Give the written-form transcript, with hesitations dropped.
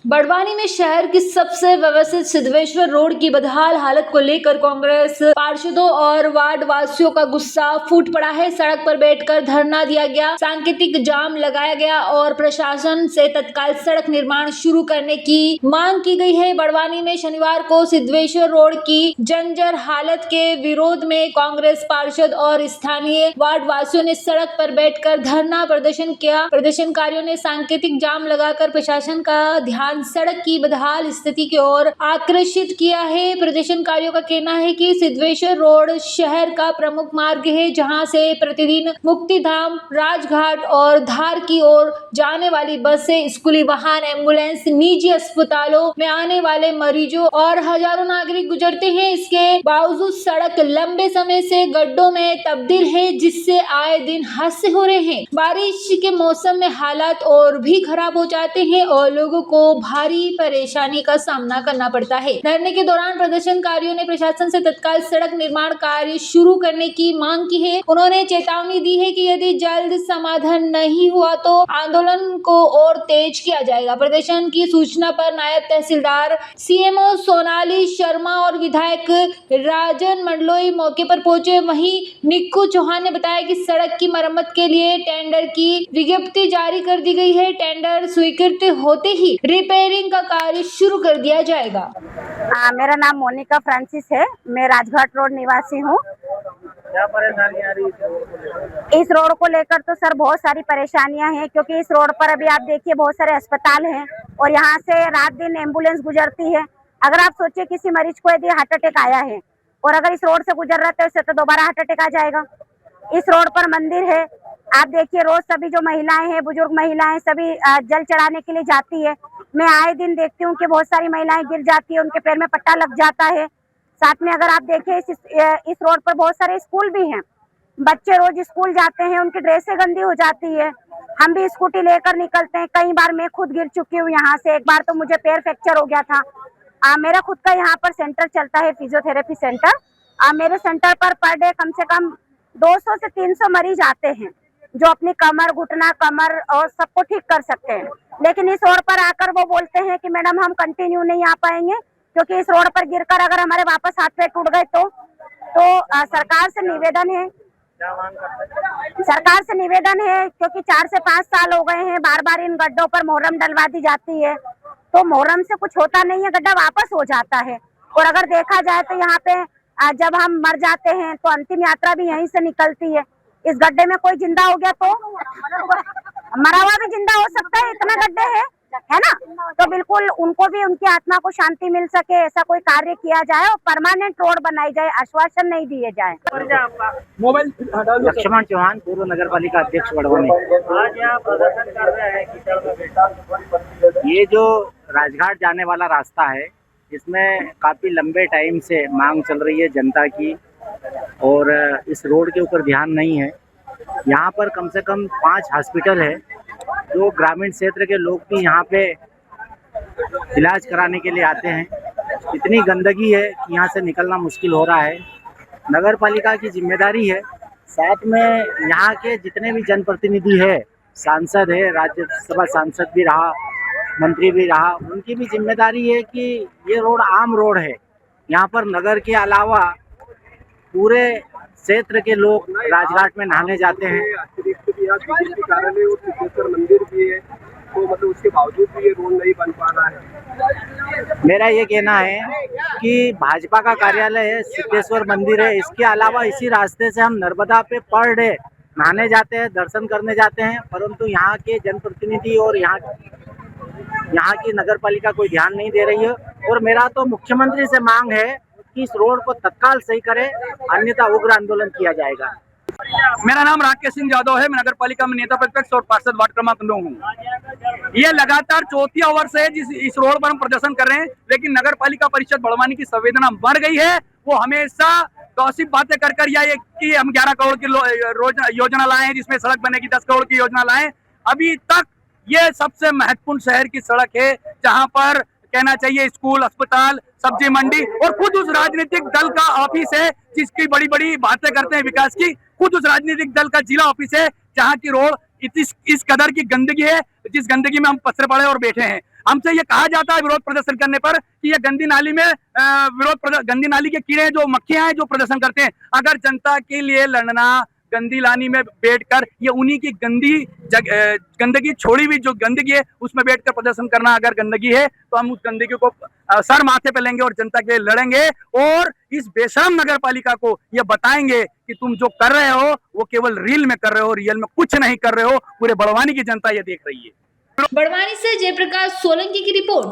बड़वानी में शहर की सबसे व्यवस्थित सिद्धेश्वर रोड की बदहाल हालत को लेकर कांग्रेस पार्षदों और वार्ड वासियों का गुस्सा फूट पड़ा है। सड़क पर बैठकर धरना दिया गया, सांकेतिक जाम लगाया गया और प्रशासन से तत्काल सड़क निर्माण शुरू करने की मांग की गई है। बड़वानी में शनिवार को सिद्धेश्वर रोड की जर्जर हालत के विरोध में कांग्रेस पार्षद और स्थानीय वार्ड वासियों ने सड़क पर बैठकर धरना प्रदर्शन किया। प्रदर्शनकारियों ने सांकेतिक जाम लगाकर प्रशासन का ध्यान सड़क की बदहाल स्थिति की ओर आकर्षित किया है। प्रदर्शनकारियों का कहना है कि सिद्धेश्वर रोड शहर का प्रमुख मार्ग है, जहां से प्रतिदिन मुक्तिधाम, राजघाट और धार की ओर जाने वाली बसें, स्कूली वाहन, एम्बुलेंस, निजी अस्पतालों में आने वाले मरीजों और हजारों नागरिक गुजरते हैं। इसके बावजूद सड़क लंबे समय से गड्ढों में तब्दील है, जिससे आए दिन हादसे हो रहे हैं। बारिश के मौसम में हालात और भी खराब हो जाते हैं और लोगों को भारी परेशानी का सामना करना पड़ता है। धरने के दौरान प्रदर्शनकारियों ने प्रशासन से तत्काल सड़क निर्माण कार्य शुरू करने की मांग की है। उन्होंने चेतावनी दी है कि यदि जल्द समाधान नहीं हुआ तो आंदोलन को और तेज किया जाएगा। प्रदर्शन की सूचना पर नायब तहसीलदार सीएमओ सोनाली शर्मा और विधायक राजन मंडलोई मौके पर पहुंचे। वहीं निक्कू चौहान ने बताया कि सड़क की मरम्मत के लिए टेंडर की विज्ञप्ति जारी कर दी गई है। टेंडर स्वीकृत होते ही रिपेयरिंग का कार्य शुरू कर दिया जाएगा। मेरा नाम मोनिका फ्रांसिस है। मैं राजघाट रोड निवासी हूँ। क्या परेशानी आ रही है? इस रोड को लेकर तो सर बहुत सारी परेशानियां हैं, क्योंकि इस रोड पर अभी आप देखिए बहुत सारे अस्पताल हैं और यहाँ से रात दिन एम्बुलेंस गुजरती है। अगर आप सोचिए किसी मरीज को यदि हार्ट अटैक आया है और अगर इस रोड से गुजर रहा है तो दोबारा हार्ट अटैक आ जाएगा। इस रोड पर मंदिर है, आप देखिए रोज सभी जो महिलाएं हैं, बुजुर्ग महिलाएं सभी जल चढ़ाने के लिए जाती है। मैं आए दिन देखती हूँ कि बहुत सारी महिलाएं गिर जाती है, उनके पैर में पट्टा लग जाता है। साथ में अगर आप देखें इस रोड पर बहुत सारे स्कूल भी हैं, बच्चे रोज स्कूल जाते हैं, उनकी ड्रेसें गंदी हो जाती है। हम भी स्कूटी लेकर निकलते हैं, कई बार मैं खुद गिर चुकी हूँ यहाँ से। एक बार तो मुझे पैर फ्रैक्चर हो गया था। मेरा खुद का यहाँ पर सेंटर चलता है, फिजियोथेरेपी सेंटर। मेरे सेंटर पर डे कम से कम 200 से 300 मरीज आते हैं, जो अपनी कमर, घुटना, कमर और सबको ठीक कर सकते हैं। लेकिन इस रोड पर आकर वो बोलते हैं कि मैडम हम कंटिन्यू नहीं आ पाएंगे, क्योंकि इस रोड पर गिरकर अगर हमारे वापस हाथ पैर टूट गए तो सरकार से निवेदन है, सरकार से निवेदन है, क्योंकि 4 से 5 साल हो गए हैं, बार बार इन गड्ढों पर मोहरम डलवा दी जाती है, तो मोहरम से कुछ होता नहीं है, गड्ढा वापस हो जाता है। और अगर देखा जाए तो यहाँ पे जब हम मर जाते हैं तो अंतिम यात्रा भी यहीं से निकलती है। इस गड्ढे में कोई जिंदा हो गया तो मरा हुआ भी जिंदा हो सकता है, इतना गड्ढे है ना। तो बिल्कुल उनको भी, उनकी आत्मा को शांति मिल सके, ऐसा कोई कार्य किया जाए और परमानेंट रोड बनाई जाए, आश्वासन नहीं दिए जाए। लक्ष्मण चौहान, पूर्व नगर पालिका अध्यक्ष बड़वानी। आज यहाँ प्रदर्शन कर रहे हैं कीचड़ में बैठा। ये जो राजघाट जाने वाला रास्ता है, इसमें काफी लंबे टाइम से मांग चल रही है जनता की, और इस रोड के ऊपर ध्यान नहीं है। यहाँ पर कम से कम 5 हॉस्पिटल है, जो ग्रामीण क्षेत्र के लोग भी यहाँ पे इलाज कराने के लिए आते हैं। इतनी गंदगी है कि यहाँ से निकलना मुश्किल हो रहा है। नगर पालिका की जिम्मेदारी है, साथ में यहाँ के जितने भी जनप्रतिनिधि है, सांसद है, राज्यसभा सांसद भी रहा, मंत्री भी रहा, उनकी भी जिम्मेदारी है कि ये रोड आम रोड है। यहाँ पर नगर के अलावा पूरे क्षेत्र के लोग राजघाट में नहाने जाते हैं। कार्यालय और सिद्धेश्वर मंदिर भी है, तो मतलब उसके बावजूद भी ये रोड नहीं बन पा रहा है। मेरा ये कहना है कि भाजपा का कार्यालय है, सिद्धेश्वर मंदिर है, इसके अलावा इसी रास्ते से हम नर्मदा पे पर डे नहाने जाते हैं, दर्शन करने जाते हैं, परंतु यहाँ के जनप्रतिनिधि और यहाँ की नगर पालिका कोई ध्यान नहीं दे रही है। और मेरा तो मुख्यमंत्री से मांग है कि इस रोड को तत्काल सही करे, अन्यथा उग्र आंदोलन किया जाएगा। मेरा नाम राकेश सिंह यादव है। मैं नगर पालिका में नेता प्रतिपक्ष और पार्षद वार्ड क्रमांक 9 हूँ। ये लगातार चौथी वर्ष है जिस इस रोड पर हम प्रदर्शन कर रहे हैं, लेकिन नगर पालिका परिषद बड़वानी की संवेदना बढ़ गई है। वो हमेशा गॉसिप बातें कर या ये कि हम 11 करोड़ की योजना लाए हैं, जिसमें सड़क बनेगी, 10 करोड़ की योजना लाए। अभी तक ये सबसे महत्वपूर्ण शहर की सड़क है, जहाँ पर कहना चाहिए स्कूल, अस्पताल, सब्जी मंडी, और खुद उस राजनीतिक दल का ऑफिस है जिसकी बड़ी बड़ी बातें करते हैं विकास की। खुद उस राजनीतिक दल का जिला ऑफिस है, जहाँ की रोड इस कदर की गंदगी है, जिस गंदगी में हम पसरे पड़े और बैठे हैं। हमसे ये कहा जाता है विरोध प्रदर्शन करने पर कि ये गंदी नाली में गंदी नाली के कीड़े जो मक्खियां हैं जो प्रदर्शन करते हैं। अगर जनता के लिए लड़ना, गंदी नाली में बैठकर ये उन्हीं की गंदगी छोड़ी हुई जो गंदगी है उसमें बैठकर प्रदर्शन करना अगर गंदगी है तो हम उस गंदगी को सर माथे पे लेंगे और जनता के लिए लड़ेंगे और इस बेशरम नगर पालिका को ये बताएंगे कि तुम जो कर रहे हो वो केवल रील में कर रहे हो, रियल में कुछ नहीं कर रहे हो। पूरे बड़वानी की जनता ये देख रही है। बड़वानी से जयप्रकाश सोलंकी की रिपोर्ट।